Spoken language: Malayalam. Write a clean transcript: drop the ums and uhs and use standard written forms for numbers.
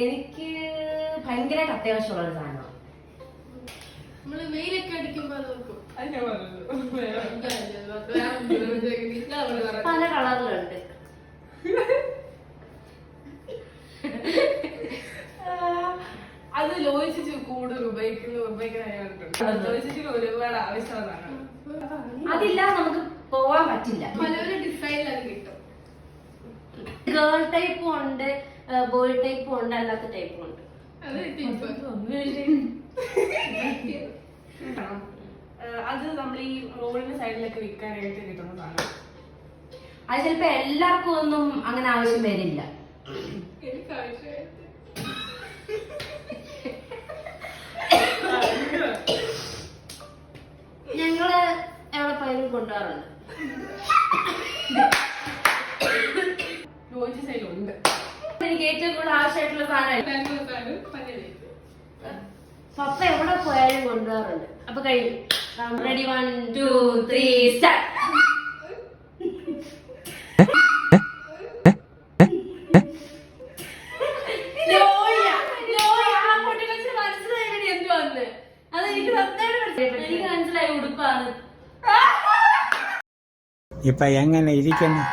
എനിക്ക് ഭയങ്കരമായിട്ട് അത്യാവശ്യമുള്ള സാധനമാണ്. പല കളറിലുണ്ട്. അത് ലോചിച്ച് കൂടുതൽ ഉപയോഗിക്കുന്ന ഒരുപാട് ആവശ്യമുള്ളതാണ്. അതില്ലാതെ നമുക്ക് പോവാൻ പറ്റില്ല. പല ഡിസൈനിൽ അത് കിട്ടും. ഗേൾ ടൈപ്പും ഉണ്ട്, ബോയ് ടൈപ്പും ഉണ്ട്, അല്ലാത്ത ടൈപ്പും ഉണ്ട്. അത് നമ്മൾ ഈ റോഡിന്റെ സൈഡിലൊക്കെ വിൽക്കാനായിട്ട് കിട്ടുന്ന സാധനം. അത് ചിലപ്പോ എല്ലാവർക്കും ഒന്നും അങ്ങനെ ആവശ്യം വരില്ല. ഞങ്ങള് എവിടെ പോയാലും കൊണ്ടുപോകാറുണ്ട്. എനിക്ക് ഏറ്റവും കൂടുതൽ ആവശ്യമായിട്ടുള്ള സാധനം പപ്പ എവിടെ പോയാലും കൊണ്ടുപോകാറുണ്ട്. അപ്പൊ കഴിഞ്ഞു. Ready, 1 2 3 start. എനിക്ക് മനസ്സിലായി, ഉടുപ്പാണ്. ഇപ്പൊ എങ്ങനെ ഇരിക്കുന്നു?